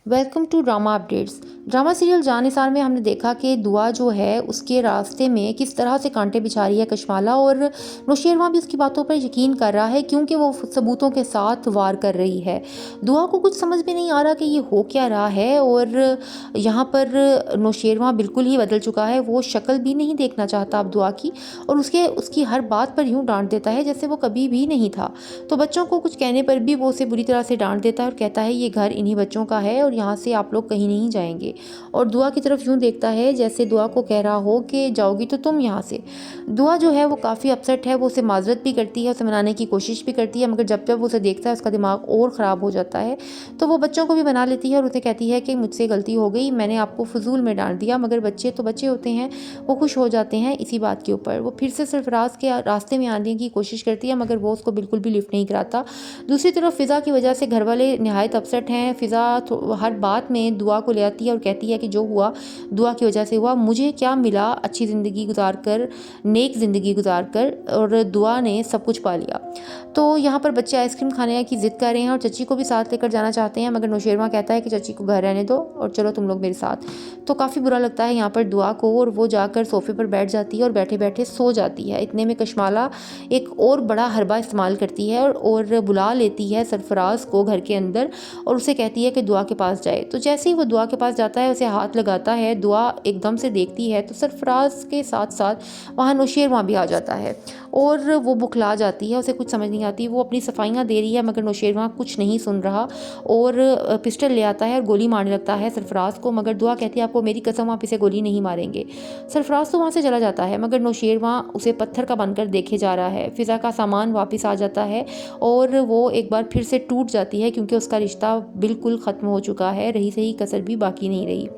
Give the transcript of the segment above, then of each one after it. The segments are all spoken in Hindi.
Welcome to drama updates. Drama serial Jaan Nisar में हमने देखा कि दुआ जो है उसके रास्ते में किस तरह से कांटे बिछा रही है कशमाला, और नौशेरवां भी उसकी बातों पर यकीन कर रहा है क्योंकि वो सबूतों के साथ वार कर रही है। दुआ को कुछ समझ में नहीं आ रहा कि ये हो क्या रहा है, और यहाँ पर नौशेरवां बिल्कुल ही बदल चुका है। वो शक्ल भी नहीं देखना चाहता अब दुआ की, और उसकी हर बात पर यूँ डांट देता है जैसे वो कभी भी नहीं था। तो बच्चों को कुछ कहने पर भी वो उसे बुरी तरह से डांट देता है और कहता है ये घर इन्हीं बच्चों का है और यहाँ से आप लोग कहीं नहीं जाएंगे। और दुआ की तरफ यूँ देखता है जैसे दुआ को कह रहा हो कि जाओगी तो तुम यहाँ से। दुआ जो है वो काफ़ी अपसेट है। वो उसे माजरत भी करती है, उसे मनाने की कोशिश भी करती है, मगर जब जब वो उसे देखता है उसका दिमाग और ख़राब हो जाता है। तो वो बच्चों को भी मना लेती है और उसे कहती है कि मुझसे गलती हो गई, मैंने आपको फजूल में डांट दिया। मगर बच्चे तो बच्चे होते हैं, वो खुश हो जाते हैं इसी बात के ऊपर। वो फिर से सरफराज के रास्ते में आने की कोशिश करती है, मगर वो उसको बिल्कुल भी लिफ्ट नहीं कराता। दूसरी तरफ फ़िज़ा की वजह से घर वाले नहायत अपसेट हैं। फ़िज़ा हर बात में दुआ को ले आती है और कहती है कि जो हुआ दुआ की वजह से हुआ, मुझे क्या मिला अच्छी ज़िंदगी गुजार कर, नेक ज़िंदगी गुजार कर, और दुआ ने सब कुछ पा लिया। तो यहाँ पर बच्चे आइसक्रीम खाने की ज़िद कर रहे हैं और चची को भी साथ लेकर जाना चाहते हैं, मगर नौशेरवां कहता है कि चची को घर रहने दो और चलो तुम लोग मेरे साथ। तो काफ़ी बुरा लगता है यहाँ पर दुआ को, और वो जाकर सोफ़े पर बैठ जाती है और बैठे बैठे सो जाती है। इतने में कशमाला एक और बड़ा हरबा इस्तेमाल करती है और बुला लेती है सरफराज को घर के अंदर, और उसे कहती है कि दुआ के पास जाए। तो जैसे ही वो दुआ के पास जाता है, उसे हाथ लगाता है, दुआ एकदम से देखती है तो सरफराज के साथ साथ वहाँ नौशेरवां भी आ जाता है, और वो बुखला जाती है। उसे कुछ समझ नहीं आती, वो अपनी सफाइयाँ दे रही है मगर नौशेरवां कुछ नहीं सुन रहा, और पिस्टल ले आता है और गोली मारने लगता है सरफराज को। मगर दुआ कहती है आपको मेरी कसम आप इसे गोली नहीं मारेंगे। सरफराज तो वहाँ से चला जाता है, मगर नौशेरवां उसे पत्थर का बनकर देखे जा रहा है। फ़िज़ा का सामान वापस आ जाता है और वो एक बार फिर से टूट जाती है क्योंकि उसका रिश्ता बिल्कुल ख़त्म हो चुका है, रही सही कसर भी बाकी नहीं रही।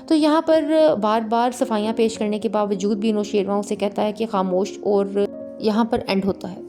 तो यहाँ पर बार बार सफाइयाँ पेश करने के बावजूद भी नौशेरवां उसे कहता है कि खामोश, और यहाँ पर एंड होता है।